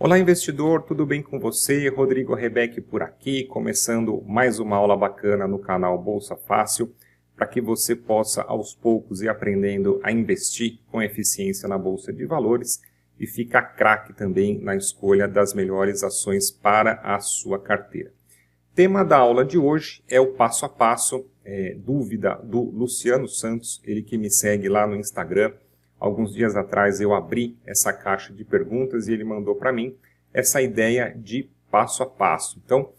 Olá investidor, tudo bem com você? Rodrigo Rebeck por aqui, começando mais uma aula bacana no canal Bolsa Fácil, para que você possa aos poucos ir aprendendo a investir com eficiência na Bolsa de Valores e ficar craque também na escolha das melhores ações para a sua carteira. Tema da aula de hoje é o passo a passo, dúvida do Luciano Santos, ele que me segue lá no Instagram. Alguns dias atrás eu abri essa caixa de perguntas e ele mandou para mim essa ideia de passo a passo. Então,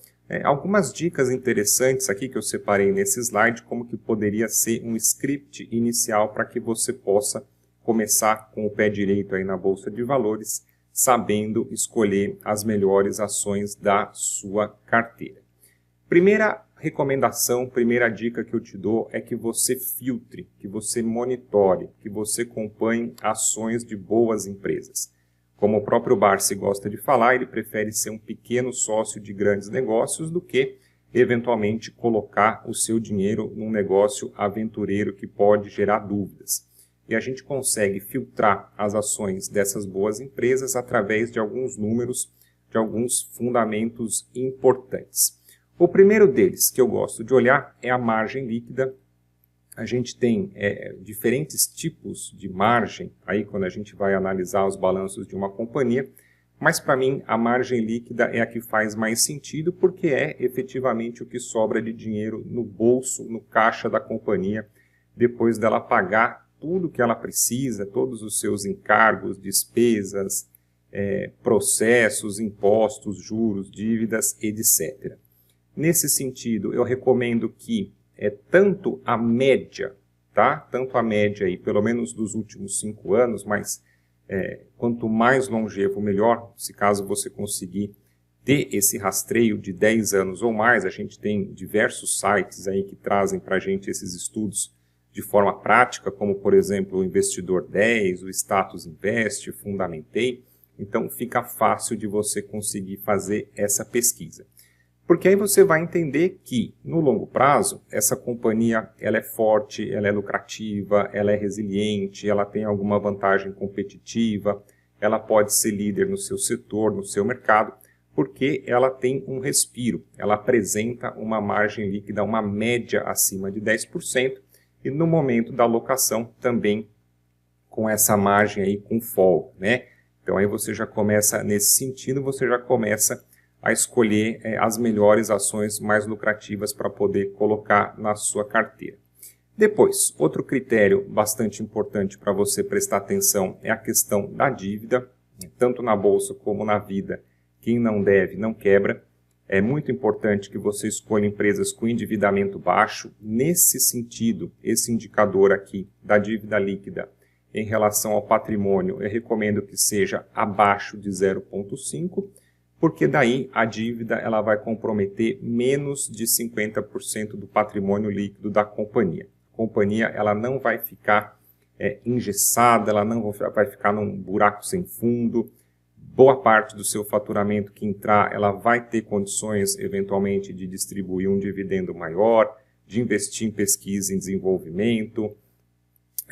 algumas dicas interessantes aqui que eu separei nesse slide, como que poderia ser um script inicial para que você possa começar com o pé direito aí na Bolsa de Valores, sabendo escolher as melhores ações da sua carteira. Primeira recomendação, primeira dica que eu te dou é que você filtre, que você monitore, que você acompanhe ações de boas empresas. Como o próprio Barsi gosta de falar, ele prefere ser um pequeno sócio de grandes negócios do que, eventualmente, colocar o seu dinheiro num negócio aventureiro que pode gerar dúvidas. E a gente consegue filtrar as ações dessas boas empresas através de alguns números, de alguns fundamentos importantes. O primeiro deles que eu gosto de olhar é a margem líquida. A gente tem diferentes tipos de margem aí quando a gente vai analisar os balanços de uma companhia, mas para mim a margem líquida é a que faz mais sentido porque é efetivamente o que sobra de dinheiro no bolso, no caixa da companhia, depois dela pagar tudo que ela precisa, todos os seus encargos, despesas, processos, impostos, juros, dívidas, etc. Nesse sentido, eu recomendo que tanto a média, tá? Tanto a média aí, pelo menos dos últimos 5 anos, mas quanto mais longevo, melhor. Se caso você conseguir ter esse rastreio de 10 anos ou mais, a gente tem diversos sites aí que trazem para a gente esses estudos de forma prática, como por exemplo o Investidor 10, o Status Invest, o Fundamentei. Então fica fácil de você conseguir fazer essa pesquisa. Porque aí você vai entender que, no longo prazo, essa companhia ela é forte, ela é lucrativa, ela é resiliente, ela tem alguma vantagem competitiva, ela pode ser líder no seu setor, no seu mercado, porque ela tem um respiro, ela apresenta uma margem líquida, uma média acima de 10%, e no momento da alocação também com essa margem aí com folga, né? Então aí você já começa, nesse sentido, você já começa a escolher as melhores ações mais lucrativas para poder colocar na sua carteira. Depois, outro critério bastante importante para você prestar atenção é a questão da dívida, tanto na bolsa como na vida. Quem não deve, não quebra. É muito importante que você escolha empresas com endividamento baixo. Nesse sentido, esse indicador aqui da dívida líquida em relação ao patrimônio, eu recomendo que seja abaixo de 0,5, porque daí a dívida ela vai comprometer menos de 50% do patrimônio líquido da companhia. A companhia ela não vai ficar engessada, ela não vai ficar num buraco sem fundo. Boa parte do seu faturamento que entrar, ela vai ter condições eventualmente de distribuir um dividendo maior, de investir em pesquisa e desenvolvimento,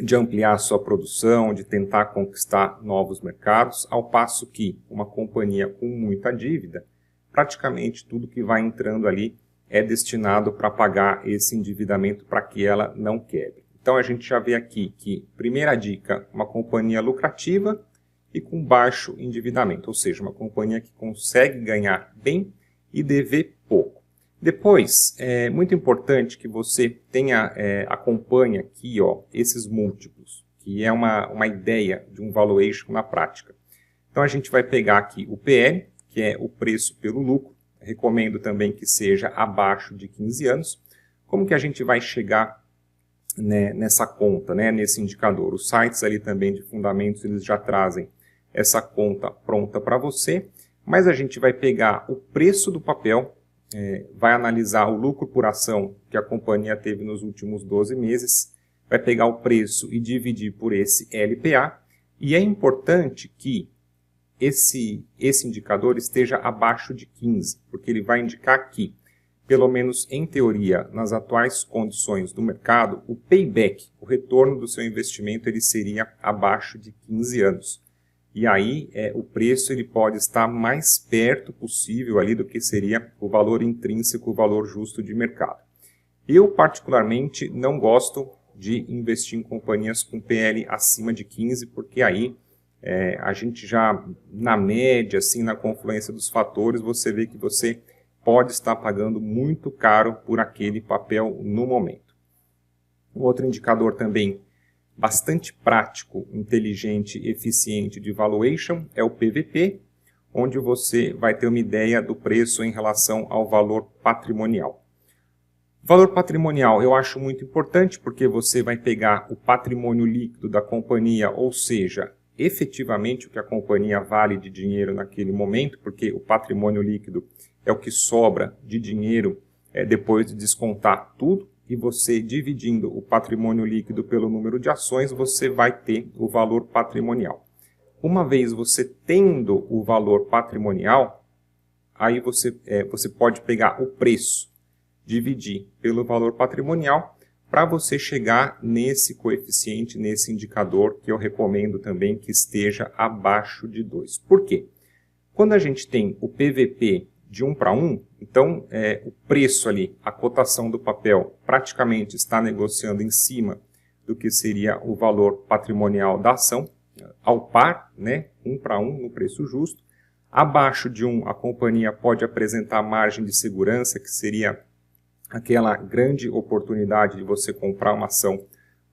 de ampliar a sua produção, de tentar conquistar novos mercados, ao passo que uma companhia com muita dívida, praticamente tudo que vai entrando ali é destinado para pagar esse endividamento para que ela não quebre. Então a gente já vê aqui que, primeira dica, uma companhia lucrativa e com baixo endividamento, ou seja, uma companhia que consegue ganhar bem e dever pouco. Depois, é muito importante que você acompanhe aqui esses múltiplos, que é uma ideia de um valuation na prática. Então a gente vai pegar aqui o PL, que é o preço pelo lucro, recomendo também que seja abaixo de 15 anos. Como que a gente vai chegar nessa conta, nesse indicador? Os sites ali também de fundamentos, eles já trazem essa conta pronta para você, mas a gente vai pegar o preço do papel, vai analisar o lucro por ação que a companhia teve nos últimos 12 meses, vai pegar o preço e dividir por esse LPA, e é importante que esse indicador esteja abaixo de 15, porque ele vai indicar que, pelo menos em teoria, nas atuais condições do mercado, o payback, o retorno do seu investimento, ele seria abaixo de 15 anos. e aí o preço ele pode estar mais perto possível ali do que seria o valor intrínseco, o valor justo de mercado. Eu particularmente não gosto de investir em companhias com PL acima de 15, porque aí a gente já, na média, assim, na confluência dos fatores, você vê que você pode estar pagando muito caro por aquele papel no momento. Um outro indicador também bastante prático, inteligente e eficiente de valuation é o PVP, onde você vai ter uma ideia do preço em relação ao valor patrimonial. Valor patrimonial eu acho muito importante porque você vai pegar o patrimônio líquido da companhia, ou seja, efetivamente o que a companhia vale de dinheiro naquele momento, porque o patrimônio líquido é o que sobra de dinheiro depois de descontar tudo, e você dividindo o patrimônio líquido pelo número de ações, você vai ter o valor patrimonial. Uma vez você tendo o valor patrimonial, aí você pode pegar o preço, dividir pelo valor patrimonial, para você chegar nesse coeficiente, nesse indicador, que eu recomendo também que esteja abaixo de 2. Por quê? Quando a gente tem o PVP de 1 para 1, então o preço ali, a cotação do papel, praticamente está negociando em cima do que seria o valor patrimonial da ação, ao par, né, 1 para 1 no preço justo. Abaixo de 1, a companhia pode apresentar margem de segurança, que seria aquela grande oportunidade de você comprar uma ação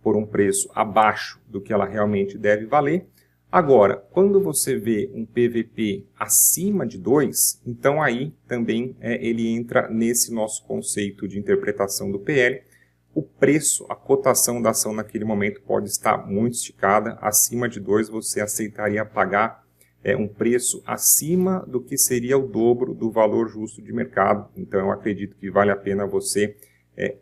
por um preço abaixo do que ela realmente deve valer. Agora, quando você vê um PVP acima de 2, então aí também ele entra nesse nosso conceito de interpretação do PL. O preço, a cotação da ação naquele momento pode estar muito esticada. Acima de 2 você aceitaria pagar um preço acima do que seria o dobro do valor justo de mercado. Então eu acredito que vale a pena você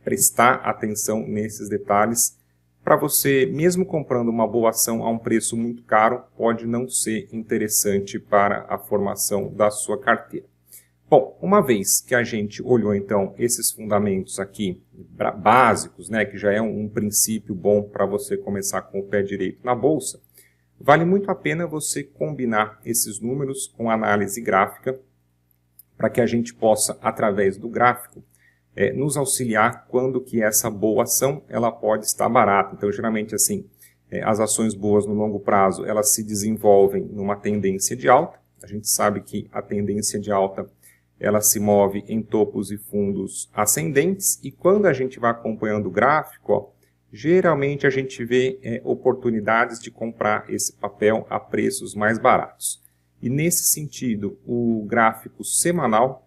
prestar atenção nesses detalhes. Para você, mesmo comprando uma boa ação a um preço muito caro, pode não ser interessante para a formação da sua carteira. Bom, uma vez que a gente olhou então esses fundamentos aqui básicos, né, que já é um princípio bom para você começar com o pé direito na bolsa, vale muito a pena você combinar esses números com análise gráfica para que a gente possa, através do gráfico, nos auxiliar quando que essa boa ação ela pode estar barata. Então, geralmente, assim, as ações boas no longo prazo, elas se desenvolvem numa tendência de alta. A gente sabe que a tendência de alta, ela se move em topos e fundos ascendentes, e quando a gente vai acompanhando o gráfico, geralmente a gente vê oportunidades de comprar esse papel a preços mais baratos. E nesse sentido, o gráfico semanal,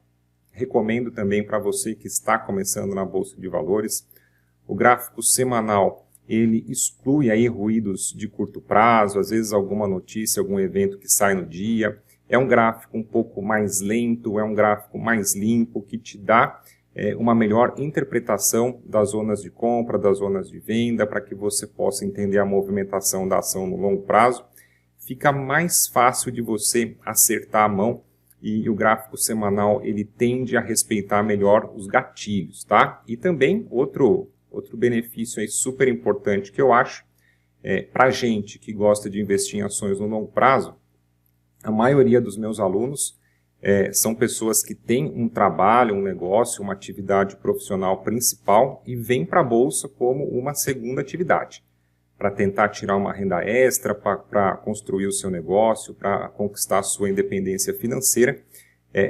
recomendo também para você que está começando na Bolsa de Valores. O gráfico semanal, ele exclui aí ruídos de curto prazo, às vezes alguma notícia, algum evento que sai no dia. É um gráfico um pouco mais lento, é um gráfico mais limpo, que te dá uma melhor interpretação das zonas de compra, das zonas de venda, para que você possa entender a movimentação da ação no longo prazo. Fica mais fácil de você acertar a mão, e o gráfico semanal ele tende a respeitar melhor os gatilhos, tá? E também outro benefício aí super importante que eu acho, para gente que gosta de investir em ações no longo prazo, a maioria dos meus alunos são pessoas que têm um trabalho, um negócio, uma atividade profissional principal e vêm para a Bolsa como uma segunda atividade, para tentar tirar uma renda extra, para construir o seu negócio, para conquistar a sua independência financeira.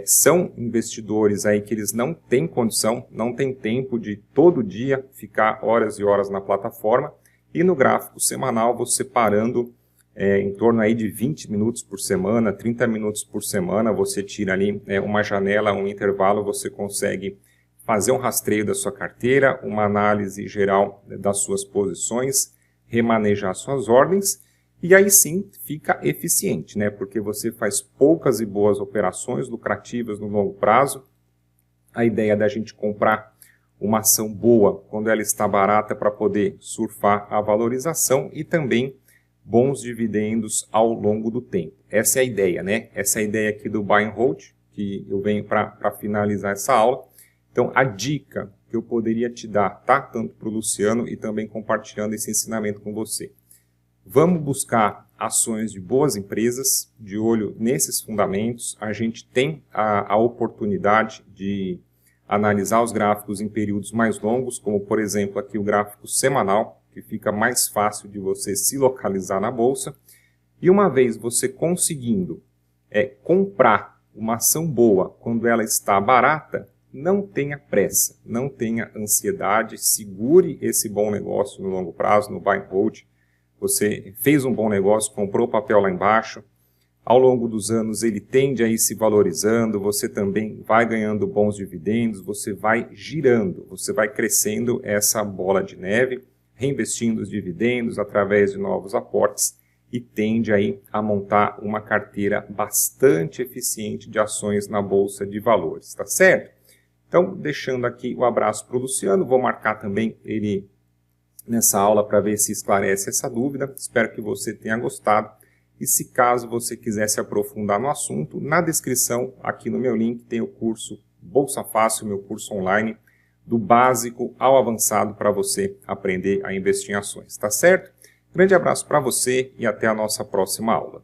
São investidores aí que eles não têm condição, não têm tempo de todo dia ficar horas e horas na plataforma, e no gráfico semanal você parando em torno aí de 20 minutos por semana, 30 minutos por semana, você tira ali uma janela, um intervalo, você consegue fazer um rastreio da sua carteira, uma análise geral das suas posições, remanejar suas ordens, e aí sim fica eficiente, né? Porque você faz poucas e boas operações lucrativas no longo prazo. A ideia da gente comprar uma ação boa quando ela está barata para poder surfar a valorização e também bons dividendos ao longo do tempo. Essa é a ideia, né? Essa é a ideia aqui do Buy and Hold, que eu venho para finalizar essa aula. Então, a dica que eu poderia te dar, tá? Tanto para o Luciano e também compartilhando esse ensinamento com você. Vamos buscar ações de boas empresas, de olho nesses fundamentos. A gente tem a oportunidade de analisar os gráficos em períodos mais longos, como por exemplo aqui o gráfico semanal, que fica mais fácil de você se localizar na bolsa. E uma vez você conseguindo comprar uma ação boa quando ela está barata, não tenha pressa, não tenha ansiedade, segure esse bom negócio no longo prazo, no buy and hold. Você fez um bom negócio, comprou o papel lá embaixo, ao longo dos anos ele tende a ir se valorizando, você também vai ganhando bons dividendos, você vai girando, você vai crescendo essa bola de neve, reinvestindo os dividendos através de novos aportes e tende aí a montar uma carteira bastante eficiente de ações na Bolsa de Valores, tá certo? Então, deixando aqui o abraço para o Luciano, vou marcar também ele nessa aula para ver se esclarece essa dúvida. Espero que você tenha gostado. E se caso você quiser se aprofundar no assunto, na descrição, aqui no meu link, tem o curso Bolsa Fácil, meu curso online, do básico ao avançado para você aprender a investir em ações, tá certo? Grande abraço para você e até a nossa próxima aula.